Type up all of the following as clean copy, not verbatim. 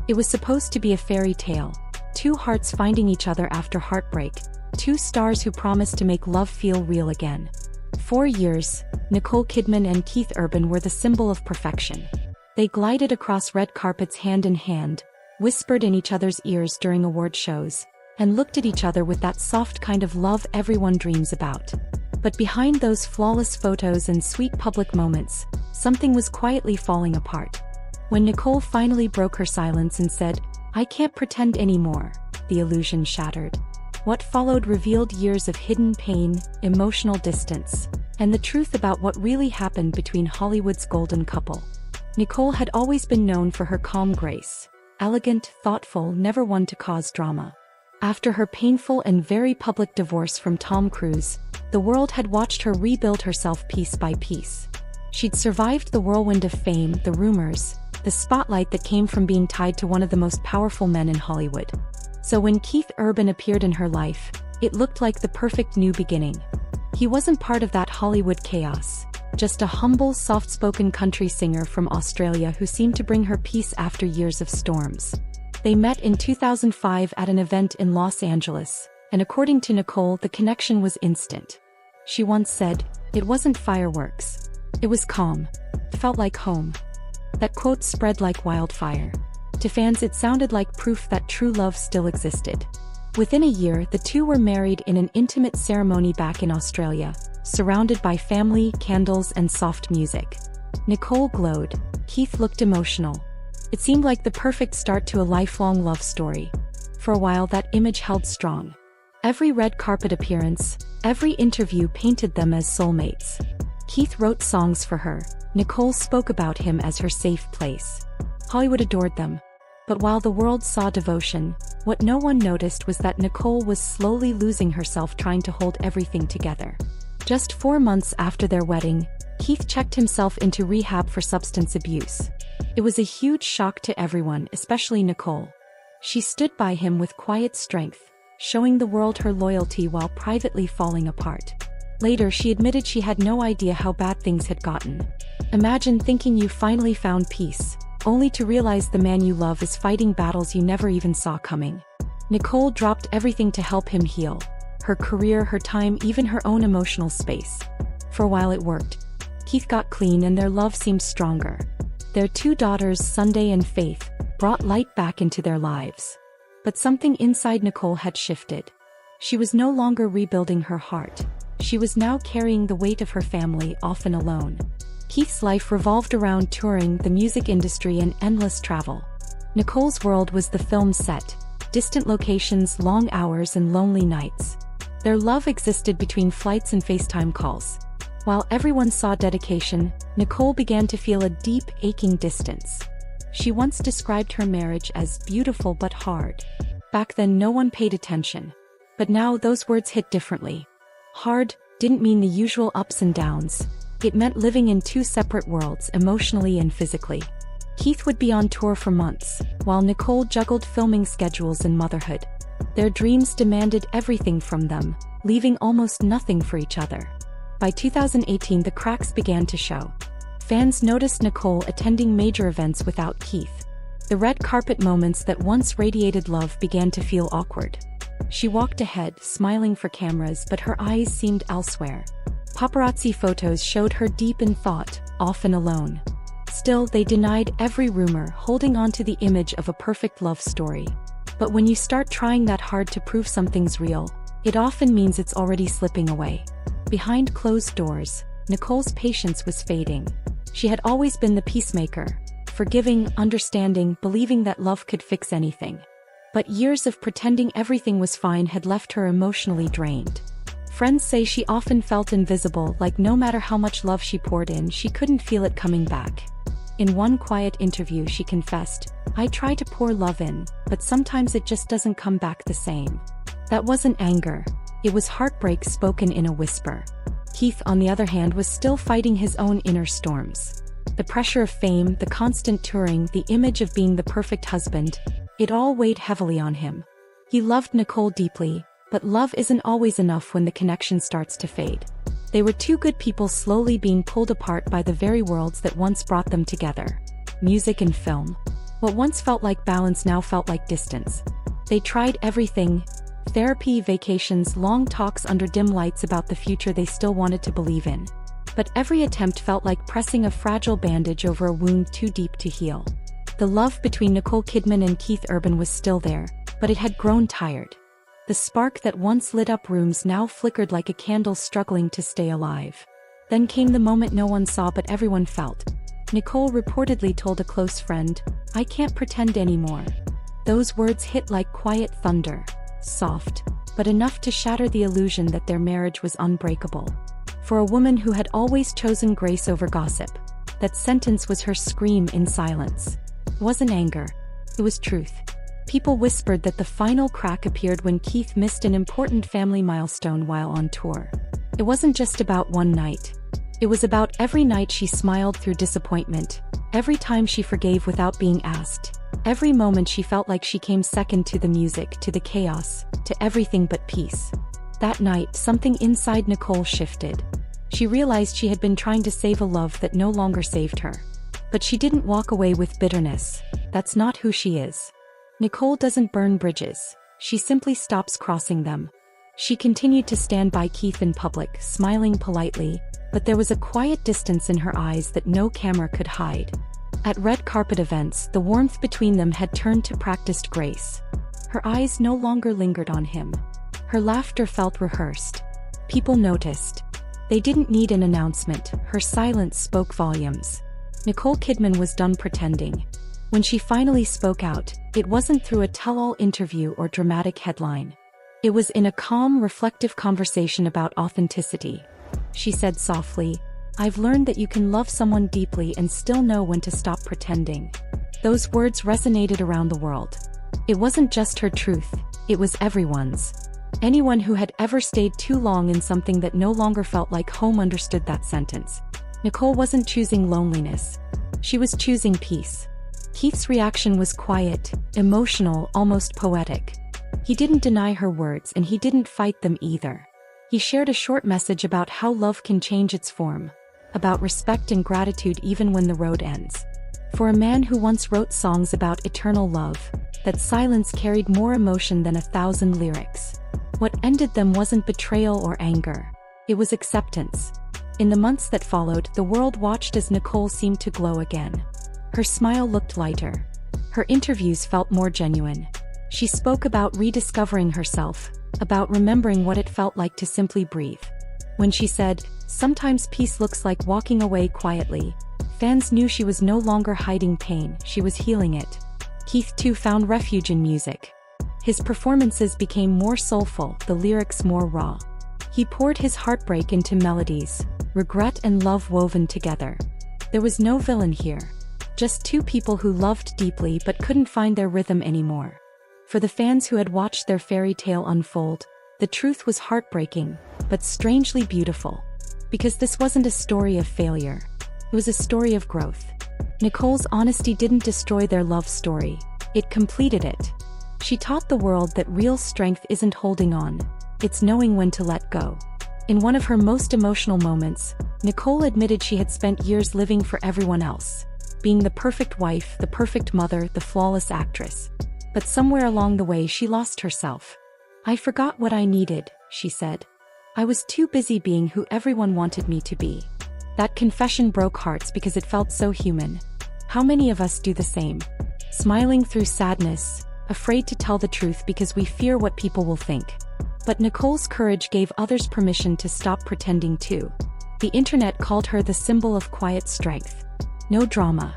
It was supposed to be a fairy tale. Two hearts finding each other after heartbreak. Two stars who promised to make love feel real again. 4 years, Nicole Kidman and Keith Urban were the symbol of perfection. They glided across red carpets hand in hand, whispered in each other's ears during award shows, and looked at each other with that soft kind of love everyone dreams about. But behind those flawless photos and sweet public moments, something was quietly falling apart. When Nicole finally broke her silence and said, "I can't pretend anymore," the illusion shattered. What followed revealed years of hidden pain, emotional distance, and the truth about what really happened between Hollywood's golden couple. Nicole had always been known for her calm grace, elegant, thoughtful, never one to cause drama. After her painful and very public divorce from Tom Cruise, the world had watched her rebuild herself piece by piece. She'd survived the whirlwind of fame, the rumors, the spotlight that came from being tied to one of the most powerful men in Hollywood. So when Keith Urban appeared in her life, it looked like the perfect new beginning. He wasn't part of that Hollywood chaos, just a humble, soft-spoken country singer from Australia who seemed to bring her peace after years of storms. They met in 2005 at an event in Los Angeles, and according to Nicole, the connection was instant. She once said, "It wasn't fireworks. It was calm. It felt like home." That quote spread like wildfire. To fans, it sounded like proof that true love still existed. Within a year, the two were married in an intimate ceremony back in Australia, surrounded by family, candles, and soft music. Nicole glowed. Keith looked emotional. It seemed like the perfect start to a lifelong love story. For a while, that image held strong. Every red carpet appearance, every interview painted them as soulmates. Keith wrote songs for her. Nicole spoke about him as her safe place. Hollywood adored them. But while the world saw devotion, what no one noticed was that Nicole was slowly losing herself trying to hold everything together. Just 4 months after their wedding, Keith checked himself into rehab for substance abuse. It was a huge shock to everyone, especially Nicole. She stood by him with quiet strength, showing the world her loyalty while privately falling apart. Later, she admitted she had no idea how bad things had gotten. Imagine thinking you finally found peace, only to realize the man you love is fighting battles you never even saw coming. Nicole dropped everything to help him heal. Her career, her time, even her own emotional space. For a while it worked. Keith got clean and their love seemed stronger. Their 2 daughters, Sunday and Faith, brought light back into their lives. But something inside Nicole had shifted. She was no longer rebuilding her heart. She was now carrying the weight of her family, often alone. Keith's life revolved around touring, the music industry, and endless travel. Nicole's world was the film set, distant locations, long hours, and lonely nights. Their love existed between flights and FaceTime calls. While everyone saw dedication, Nicole began to feel a deep, aching distance. She once described her marriage as beautiful but hard. Back then, no one paid attention. But now those words hit differently. Hard didn't mean the usual ups and downs. It meant living in 2 separate worlds, emotionally and physically. Keith would be on tour for months, while Nicole juggled filming schedules and motherhood. Their dreams demanded everything from them, leaving almost nothing for each other. By 2018, the cracks began to show. Fans noticed Nicole attending major events without Keith. The red carpet moments that once radiated love began to feel awkward. She walked ahead, smiling for cameras, but her eyes seemed elsewhere. Paparazzi photos showed her deep in thought, often alone. Still, they denied every rumor, holding on to the image of a perfect love story. But when you start trying that hard to prove something's real, it often means it's already slipping away. Behind closed doors, Nicole's patience was fading. She had always been the peacemaker, forgiving, understanding, believing that love could fix anything. But years of pretending everything was fine had left her emotionally drained. Friends say she often felt invisible, like no matter how much love she poured in, she couldn't feel it coming back. In one quiet interview, she confessed, "I try to pour love in, but sometimes it just doesn't come back the same." That wasn't anger. It was heartbreak spoken in a whisper. Keith, on the other hand, was still fighting his own inner storms. The pressure of fame, the constant touring, the image of being the perfect husband, it all weighed heavily on him. He loved Nicole deeply, but love isn't always enough when the connection starts to fade. They were 2 good people slowly being pulled apart by the very worlds that once brought them together. Music and film. What once felt like balance now felt like distance. They tried everything: therapy, vacations, long talks under dim lights about the future they still wanted to believe in. But every attempt felt like pressing a fragile bandage over a wound too deep to heal. The love between Nicole Kidman and Keith Urban was still there, but it had grown tired. The spark that once lit up rooms now flickered like a candle struggling to stay alive. Then came the moment no one saw but everyone felt. Nicole reportedly told a close friend, "I can't pretend anymore." Those words hit like quiet thunder, soft, but enough to shatter the illusion that their marriage was unbreakable. For a woman who had always chosen grace over gossip, that sentence was her scream in silence. It wasn't anger, it was truth. People whispered that the final crack appeared when Keith missed an important family milestone while on tour. It wasn't just about one night. It was about every night she smiled through disappointment, every time she forgave without being asked, every moment she felt like she came second to the music, to the chaos, to everything but peace. That night, something inside Nicole shifted. She realized she had been trying to save a love that no longer saved her. But she didn't walk away with bitterness. That's not who she is. Nicole doesn't burn bridges. She simply stops crossing them. She continued to stand by Keith in public, smiling politely, but there was a quiet distance in her eyes that no camera could hide. At red carpet events, the warmth between them had turned to practiced grace. Her eyes no longer lingered on him. Her laughter felt rehearsed. People noticed. They didn't need an announcement. Her silence spoke volumes. Nicole Kidman was done pretending. When she finally spoke out, it wasn't through a tell-all interview or dramatic headline. It was in a calm, reflective conversation about authenticity. She said softly, "I've learned that you can love someone deeply and still know when to stop pretending." Those words resonated around the world. It wasn't just her truth, it was everyone's. Anyone who had ever stayed too long in something that no longer felt like home understood that sentence. Nicole wasn't choosing loneliness. She was choosing peace. Keith's reaction was quiet, emotional, almost poetic. He didn't deny her words and he didn't fight them either. He shared a short message about how love can change its form, about respect and gratitude even when the road ends. For a man who once wrote songs about eternal love, that silence carried more emotion than 1,000 lyrics. What ended them wasn't betrayal or anger. It was acceptance. In the months that followed, the world watched as Nicole seemed to glow again. Her smile looked lighter. Her interviews felt more genuine. She spoke about rediscovering herself, about remembering what it felt like to simply breathe. When she said, "Sometimes peace looks like walking away quietly," fans knew she was no longer hiding pain, she was healing it. Keith too found refuge in music. His performances became more soulful, the lyrics more raw. He poured his heartbreak into melodies, regret and love woven together. There was no villain here. Just two people who loved deeply but couldn't find their rhythm anymore. For the fans who had watched their fairy tale unfold, the truth was heartbreaking, but strangely beautiful. Because this wasn't a story of failure. It was a story of growth. Nicole's honesty didn't destroy their love story. It completed it. She taught the world that real strength isn't holding on. It's knowing when to let go. In one of her most emotional moments, Nicole admitted she had spent years living for everyone else. Being the perfect wife, the perfect mother, the flawless actress. But somewhere along the way she lost herself. "I forgot what I needed," she said. "I was too busy being who everyone wanted me to be." That confession broke hearts because it felt so human. How many of us do the same? Smiling through sadness, afraid to tell the truth because we fear what people will think. But Nicole's courage gave others permission to stop pretending too. The internet called her the symbol of quiet strength. No drama.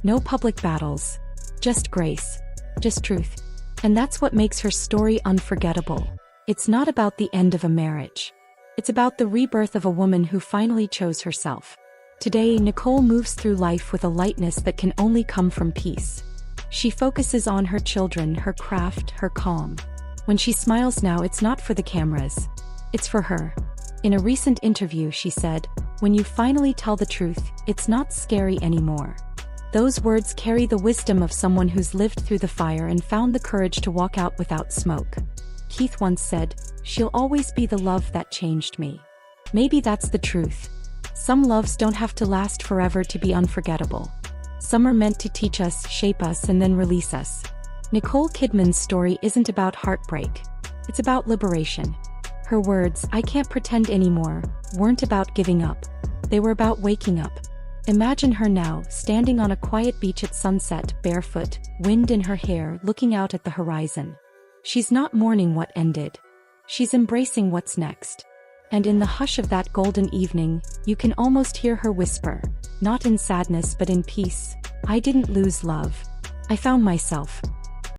No public battles. Just grace. Just truth. And that's what makes her story unforgettable. It's not about the end of a marriage. It's about the rebirth of a woman who finally chose herself. Today, Nicole moves through life with a lightness that can only come from peace. She focuses on her children, her craft, her calm. When she smiles now, it's not for the cameras. It's for her. In a recent interview, she said, "When you finally tell the truth, it's not scary anymore." Those words carry the wisdom of someone who's lived through the fire and found the courage to walk out without smoke. Keith once said, "She'll always be the love that changed me." Maybe that's the truth. Some loves don't have to last forever to be unforgettable. Some are meant to teach us, shape us, and then release us. Nicole Kidman's story isn't about heartbreak. It's about liberation. Her words, "I can't pretend anymore," weren't about giving up. They were about waking up. Imagine her now, standing on a quiet beach at sunset, barefoot, wind in her hair, looking out at the horizon. She's not mourning what ended. She's embracing what's next. And in the hush of that golden evening, you can almost hear her whisper, not in sadness but in peace, "I didn't lose love. I found myself."